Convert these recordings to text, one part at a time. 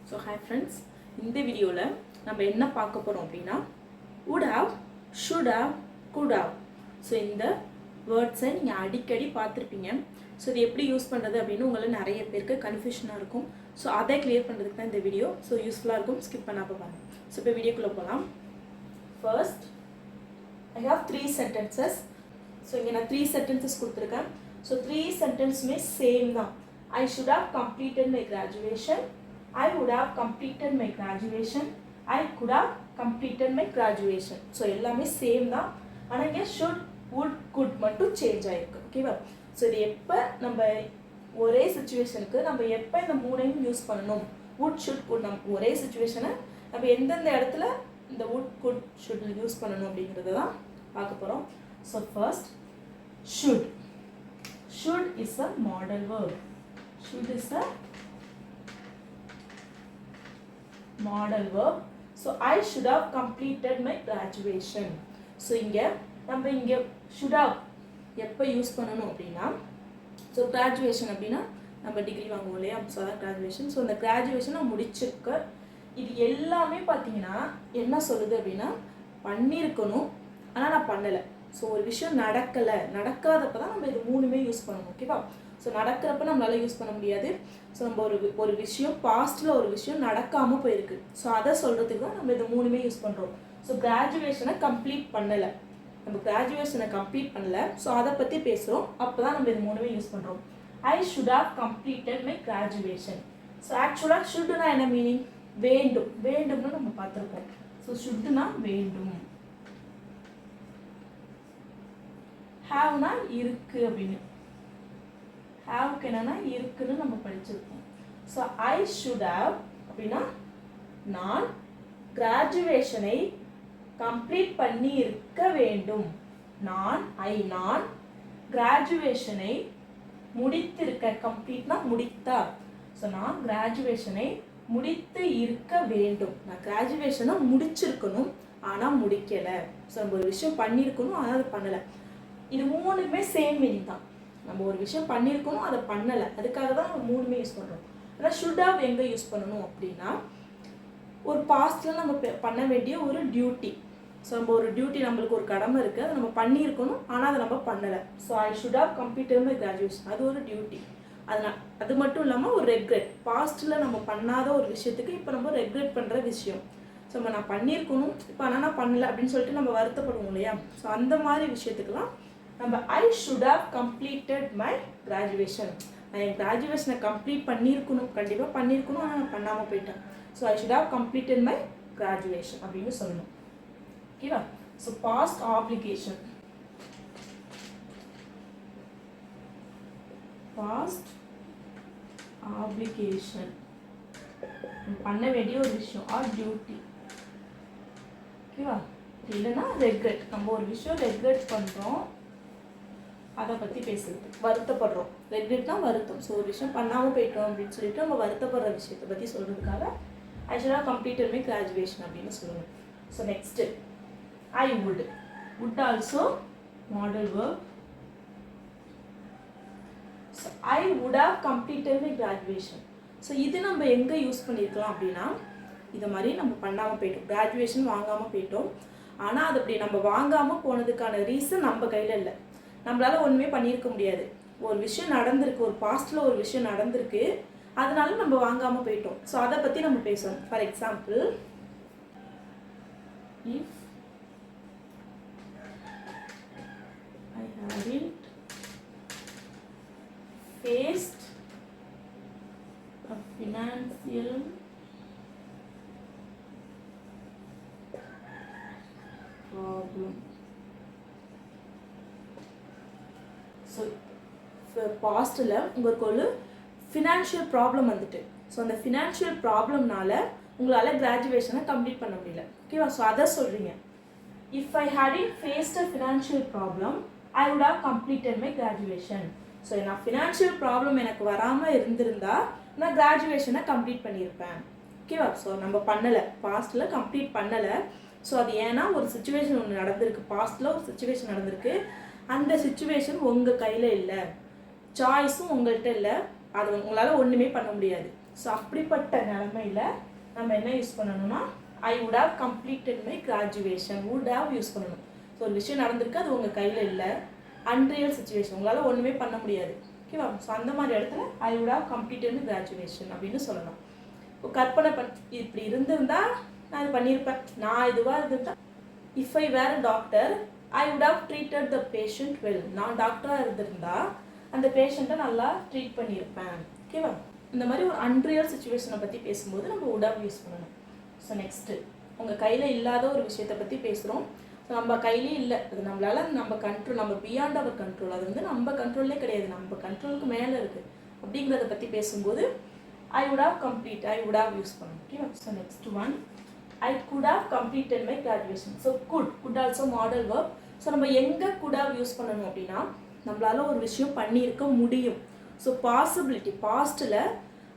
So hi friends, இந்த வீடியோவில் நம்ம என்ன பார்க்க போகிறோம் அப்படின்னா would have, should have, could have. So இந்த வேர்ட்ஸை நீங்கள் அடிக்கடி பார்த்துருப்பீங்க. ஸோ இது எப்படி யூஸ் பண்ணுறது அப்படின்னு உங்களில் நிறைய பேருக்கு கன்ஃபியூஷனாக இருக்கும். ஸோ அதை கிளியர் பண்ணுறதுக்கு தான் இந்த வீடியோ. ஸோ யூஸ்ஃபுல்லாக இருக்கும், ஸ்கிப் பண்ணாமல் பாருங்க. ஸோ இப்போ வீடியோக்குள்ளே போகலாம். First I have 3 sentences. So இங்கே நான் 3 sentences கொடுத்துருக்கேன். ஸோ 3 sentences சேம் தான். I should have completed my graduation. I would have completed my graduation. I could have completed my graduation. So எல்லாமே சேம் தான். ஆனால் இங்கே should, would, could மட்டும் change ஆகிருக்கு. ஓகேவா? ஸோ இது எப்போ நம்ம ஒரே சுச்சுவேஷனுக்கு நம்ம எப்போ இந்த மூணையும் யூஸ் பண்ணணும், would, should, could, நம்ம ஒரே சுச்சுவேஷனை நம்ம எந்தெந்த இடத்துல இந்த would, could, should யூஸ் பண்ணணும் அப்படிங்கிறத தான் பார்க்க போகிறோம். So first should. Should is a modal verb. Should is a modal verb. So I should have completed my graduation. So நம்ம இங்கே should have எப்போ யூஸ் பண்ணணும் அப்படின்னா, ஸோ கிராஜுவேஷன் அப்படின்னா நம்ம டிகிரி வாங்குவோம் இல்லையா, ஸோ அதான் கிராஜுவேஷன். ஸோ அந்த கிராஜுவேஷனை முடிச்சிருக்க இது எல்லாமே பார்த்தீங்கன்னா என்ன சொல்லுது அப்படின்னா, பண்ணியிருக்கணும் ஆனால் நான் பண்ணலை. ஸோ ஒரு விஷயம் நடக்காதப்போ தான் நம்ம இது மூணுமே யூஸ் பண்ணணும். ஓகேவா? ஸோ நடக்கிறப்ப நம்மளால யூஸ் பண்ண முடியாது. ஸோ நம்ம ஒரு விஷயம் பாஸ்ட்டில் ஒரு விஷயம் நடக்காமல் போயிருக்கு, ஸோ அதை சொல்கிறதுக்கு தான் நம்ம இது மூணுமே யூஸ் பண்ணுறோம். ஸோ கிராஜுவேஷனை கம்ப்ளீட் பண்ணலை, நம்ம கிராஜுவேஷனை கம்ப்ளீட் பண்ணலை, ஸோ அதை பற்றி பேசுகிறோம். அப்போ தான் நம்ம இது மூணுமே யூஸ் பண்ணுறோம். I should have completed my graduation. So ஆக்சுவலாக ஷுட்னா என்ன மீனிங்? வேண்டும். வேண்டும்னு நம்ம பார்த்துருக்கோம். ஸோ ஷுட்னா வேண்டும், ஹாவ்னா இருக்கு அப்படின்னு, ஹாவ்க்கு என்னன்னா இருக்குன்னு நம்ம படிச்சிருக்கோம். ஸோ ஐ ஷுட் ஹவ் அப்படின்னா நான் கிராஜுவேஷனை கம்ப்ளீட் பண்ணி இருக்க வேண்டும். நான் கிராஜுவேஷனை முடித்திருக்க, கம்ப்ளீட்னா முடித்தார். ஸோ நான் கிராஜுவேஷனை முடித்து இருக்க வேண்டும். நான் கிராஜுவேஷனை முடிச்சிருக்கணும் ஆனால் முடிக்கலை. ஸோ நம்ம ஒரு விஷயம் பண்ணியிருக்கணும் ஆனால் அதை பண்ணலை. இது மூணுமே சேம் மீனிங் தான். நம்ம ஒரு விஷயம் பண்ணியிருக்கணும் அதை பண்ணலை, அதுக்காக தான் நம்ம மூணுமே யூஸ் பண்ணுறோம். ஆனால் ஷுட் ஹவ் எங்கே யூஸ் பண்ணணும் அப்படின்னா, ஒரு பாஸ்டில் நம்ம பண்ண வேண்டிய ஒரு டியூட்டி. ஸோ நம்ம ஒரு டியூட்டி, நம்மளுக்கு ஒரு கடமை இருக்குது, அதை நம்ம பண்ணியிருக்கணும் ஆனால் அதை நம்ம பண்ணலை. So I should have completed my graduation, அது ஒரு டியூட்டி. அது மட்டும் இல்லாமல் ஒரு ரெக்ரெட், பாஸ்ட்டில் நம்ம பண்ணாத ஒரு விஷயத்துக்கு இப்போ நம்ம ரெக்ரெட் பண்ணுற விஷயம். ஸோ நான் பண்ணியிருக்கணும் இப்போ ஆனால் நான் பண்ணலை அப்படின்னு சொல்லிட்டு நம்ம வருத்தப்படுவோம் இல்லையா. ஸோ அந்த மாதிரி விஷயத்துக்குலாம் நம்ம I should have completed my graduation, நான் என் கிராஜுவேஷனை கம்ப்ளீட் பண்ணியிருக்கணும், கண்டிப்பாக பண்ணியிருக்கணும் ஆனால் நான் பண்ணாமல் போயிட்டேன். So I should have completed my graduation அப்படின்னு சொல்லணும். ஓகேவா? So past application, past application பண்ண வேண்டிய ஒரு விஷயம் ஆர் டியூட்டி. ஓகேவா? இல்லைன்னா ரெக்ரெட், நம்ம ஒரு விஷயம் ரெக்ரெட் பண்ணுறோம் அதை பற்றி பேசுறது, வருத்தப்படுறோம். ரெக்ரெட்னா வருத்தம். ஸோ ஒரு விஷயம் பண்ணாமல் போயிட்டோம் அப்படின்னு சொல்லிட்டு நம்ம வருத்தப்படுற விஷயத்தை பற்றி சொல்கிறதுக்காக I should have completed my graduation அப்படின்னு சொல்லணும். So next I would also modal verb. So I would have completed my graduation. So இது நம்ம எங்கே யூஸ் பண்ணியிருக்கலாம் அப்படின்னா, இதை மாதிரி நம்ம பண்ணாமல் போயிட்டோம், கிராஜுவேஷன் வாங்காமல் போயிட்டோம். ஆனால் அது அப்படி நம்ம வாங்காமல் போனதுக்கான ரீசன் நம்ம கையில் இல்லை, நம்மளால் ஒன்றுமே பண்ணியிருக்க முடியாது. ஒரு விஷயம் நடந்திருக்கு, ஒரு பாஸ்ட்டில் ஒரு விஷயம் நடந்திருக்கு, அதனால நம்ம வாங்காமல் போயிட்டோம். ஸோ அதை பற்றி நம்ம பேசுவோம். For example, if I haven't faced a financial problem. So பாஸ்ட்டில் உங்களுக்கு ஒரு ஃபினான்ஷியல் ப்ராப்ளம் வந்துட்டு, ஸோ அந்த ஃபினான்ஷியல் ப்ராப்ளம்னால உங்களால் கிராஜுவேஷனை கம்ப்ளீட் பண்ண முடியல. ஓகேவா? ஸோ அதை சொல்கிறீங்க. If I hadn't faced a financial problem I would have completed my graduation. So நான் ஃபினான்ஷியல் ப்ராப்ளம் எனக்கு வராமல் இருந்திருந்தா நான் கிராஜுவேஷனை கம்ப்ளீட் பண்ணியிருப்பேன். ஓகேவா? ஸோ நம்ம பண்ணலை, பாஸ்ட்டில் கம்ப்ளீட் பண்ணலை. ஸோ அது ஏன்னா ஒரு சுச்சுவேஷன் ஒன்று நடந்திருக்கு, பாஸ்ட்டில் ஒரு சுச்சுவேஷன் நடந்திருக்கு, அந்த சுச்சுவேஷன் உங்கள் கையில் இல்லை, சாய்ஸும் உங்கள்கிட்ட இல்லை, அது உங்களால் ஒன்றுமே பண்ண முடியாது. ஸோ அப்படிப்பட்ட நிலமையில நம்ம என்ன யூஸ் பண்ணணும்னா I would have completed my graduation. Would have use பண்ணணும். ஸோ ஒரு விஷயம் நடந்திருக்கு, அது உங்கள் கையில் இல்லை, அன்ரியல் சுச்சுவேஷன், உங்களால் ஒன்றுமே பண்ண முடியாது. ஓகேவா? ஸோ அந்த மாதிரி இடத்துல I would have completed my graduation அப்படின்னு சொல்லலாம். இப்போ கற்பனை இப்படி இருந்திருந்தா நான் இது பண்ணியிருப்பேன், நான் இதுவாக இருந்திருந்தா if I were doctor I would have treated the patient well. நான் டாக்டராக இருந்திருந்தா அந்த பேஷண்ட்டை நல்லா ட்ரீட் பண்ணியிருப்பேன். ஓகேவா? இந்த மாதிரி ஒரு அன்ரியல் சுச்சுவேஷனை பற்றி பேசும்போது நம்ம வுட் ஹவ் யூஸ் பண்ணணும். ஸோ நெக்ஸ்ட்டு, உங்கள் கையில் இல்லாத ஒரு விஷயத்தை பற்றி பேசுகிறோம். ஸோ நம்ம கையிலே இல்லை, அது நம்மளால் நம்ம கண்ட்ரோல், நம்ம பியாண்ட் அவர் கண்ட்ரோல், அது வந்து நம்ம கண்ட்ரோல்லே கிடையாது, நம்ம கண்ட்ரோலுக்கு மேலே இருக்குது அப்படிங்கிறத பற்றி பேசும்போது I would have complete, I would have use பண்ணணும். ஓகேவா? So next one, I could have completed my graduation. So could also modal verb. So நம்ம எங்கே குட் ஹவ் யூஸ் பண்ணணும் அப்படின்னா, நம்மளால ஒரு விஷயம் பண்ணியிருக்க முடியும். ஸோ பாசிபிலிட்டி, பாஸ்ட்டில்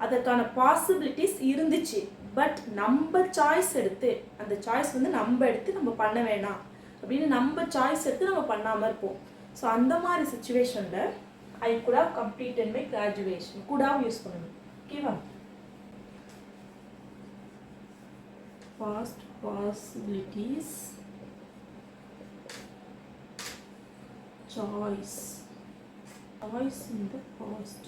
அதற்கான பாசிபிலிட்டிஸ் இருந்துச்சு, பட் நம்ம சாய்ஸ் எடுத்து, அந்த சாய்ஸ் வந்து நம்ம எடுத்து நம்ம பண்ண வேணாம் அப்படின்னு நம்ம சாய்ஸ் எடுத்து நம்ம பண்ணாமல் இருப்போம். ஸோ அந்த மாதிரி சுச்சுவேஷனில் I could have completed my graduation, could have use பண்ணணும். ஓகேவா? Past possibilities, choice in the past.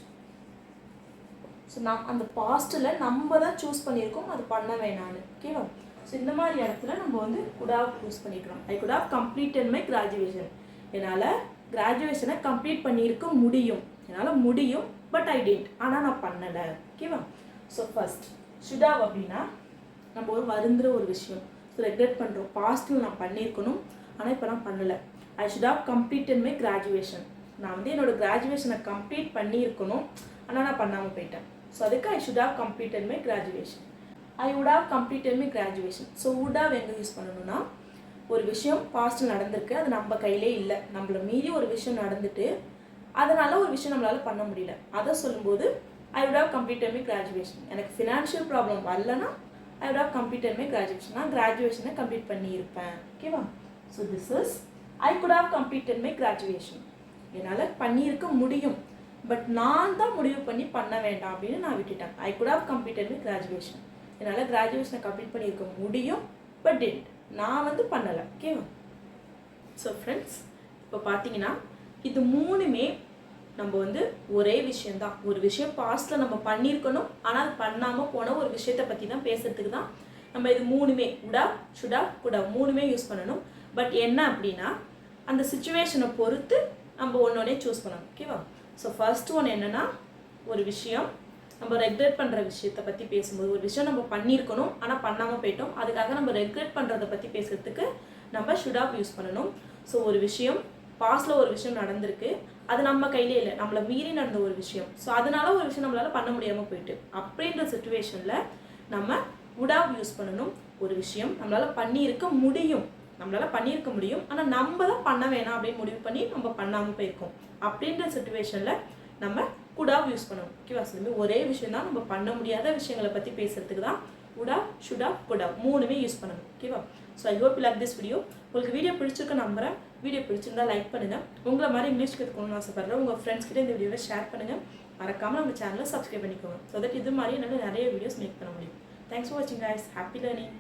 So அந்த பாஸ்ட்டில் நம்ம தான் சூஸ் பண்ணியிருக்கோம் அது பண்ண வேணான்னு. ஓகேவா? ஸோ இந்த மாதிரி இடத்துல நம்ம வந்து குட் ஹவ் யூஸ் பண்ணிக்கிறோம். I could have completed my graduation. என்னால் கிராஜுவேஷனை கம்ப்ளீட் பண்ணியிருக்க முடியும், என்னால் முடியும், பட் ஐ டென்ட், ஆனால் நான் பண்ணலை. ஓகேவா? ஸோ ஃபர்ஸ்ட் ஷுட் ஹவ் அப்படின்னா நம்ம ஒரு வருந்துற ஒரு விஷயம், ஸோ ரெக்ரெட் பண்ணுறோம், பாஸ்ட்டில் நான் பண்ணியிருக்கணும் ஆனால் இப்போ நான் பண்ணலை. I should have completed my graduation. நான் வந்து என்னோடய கிராஜுவேஷனை கம்ப்ளீட் பண்ணியிருக்கணும் ஆனால் நான் பண்ணாமல் போயிட்டேன். ஸோ அதுக்கு I should have completed my graduation. I would have completed my graduation. So would have எங்கே யூஸ் பண்ணணும்னா, ஒரு விஷயம் பாஸ்ட்டில் நடந்திருக்கு, அது நம்ம கையிலே இல்லை, நம்மளை மீறி ஒரு விஷயம் நடந்துட்டு அதனால் ஒரு விஷயம் நம்மளால் பண்ண முடியல, அதை சொல்லும்போது I would have completed my graduation. எனக்கு ஃபினான்ஷியல் ப்ராப்ளம் வரலன்னா I would have completed my graduation, நான் கிராஜுவேஷனை கம்ப்ளீட் பண்ணியிருப்பேன். ஓகேவா? So this is I could have completed my graduation. என்னால் பண்ணியிருக்க முடியும், பட் நான் தான் முடிவு பண்ணி பண்ண வேண்டாம் அப்படின்னு நான் விட்டுட்டேன். I could have completed my graduation. என்னால் கிராஜுவேஷனை கம்ப்ளீட் பண்ணியிருக்க முடியும், பட் டென்ட், நான் வந்து பண்ணலை. ஓகேவா? ஸோ ஃப்ரெண்ட்ஸ், இப்போ பார்த்தீங்கன்னா இது மூணுமே நம்ம வந்து ஒரே விஷயந்தான். ஒரு விஷயம் பாஸ்ட்டில் நம்ம பண்ணியிருக்கணும் ஆனால் அது பண்ணாமல் போன ஒரு விஷயத்தை பற்றி தான் பேசுறதுக்கு தான் நம்ம இது மூணுமே would have, should have, could have மூணுமே யூஸ் பண்ணணும். பட் என்ன அப்படின்னா, அந்த சுச்சுவேஷனை பொறுத்து நம்ம ஒன்றே சூஸ் பண்ணணும். ஓகேவா? ஸோ ஃபர்ஸ்ட் ஒன் என்னென்னா, ஒரு விஷயம் நம்ம ரெக்ரெட் பண்ணுற விஷயத்தை பற்றி பேசும்போது, ஒரு விஷயம் நம்ம பண்ணியிருக்கணும் ஆனால் பண்ணாமல் போயிட்டோம், அதுக்காக நம்ம ரெக்ரெட் பண்ணுறதை பற்றி பேசுகிறதுக்கு நம்ம ஷுட் ஹவ் யூஸ் பண்ணணும். ஸோ ஒரு விஷயம் பாஸ்ட்டில் ஒரு விஷயம் நடந்திருக்கு, அது நம்ம கையிலே இல்லை, நம்மளை மீறி நடந்த ஒரு விஷயம், ஸோ அதனால ஒரு விஷயம் நம்மளால் பண்ண முடியாமல் போயிட்டு, அப்படின்ற சுச்சுவேஷனில் நம்ம வுட் ஹவ் யூஸ் பண்ணணும். ஒரு விஷயம் நம்மளால் பண்ணியிருக்க முடியும், ஆனால் நம்ம தான் பண்ண வேணாம் அப்படின்னு முடிவு பண்ணி நம்ம பண்ணாமல் போயிருக்கோம், அப்படின்ற சுச்சுவேஷனில் நம்ம குட் ஹவ் யூஸ் பண்ணணும். ஓகேவா? சொல்லுங்க, ஒரே விஷயம் தான், நம்ம பண்ண முடியாத விஷயங்களை பற்றி பேசுறதுக்கு தான் would have, should have, could have மூணுமே யூஸ் பண்ணணும். ஓகேவா? So I hope you like this video. உங்களுக்கு வீடியோ பிடிச்சிருக்க நம்புறேன். வீடியோ பிடிச்சிருந்தா லைக் பண்ணுங்கள். உங்களை மாதிரி இங்கிலீஷ் கற்றுக்கணும்னு ஆசைப்படுறேன், உங்கள் ஃப்ரெண்ட்ஸ் கிட்ட இந்த வீடியோவை ஷேர் பண்ணுங்கள். மறக்காமல் நம்ம சேனலை சப்ஸ்கிரைப் பண்ணிக்கோங்க, ஸோ தட் இது மாதிரி என்னால் நிறைய வீடியோஸ் மேக் பண்ண முடியும். தேங்க்ஸ் ஃபார் வாட்சிங் கைஸ். Happy learning.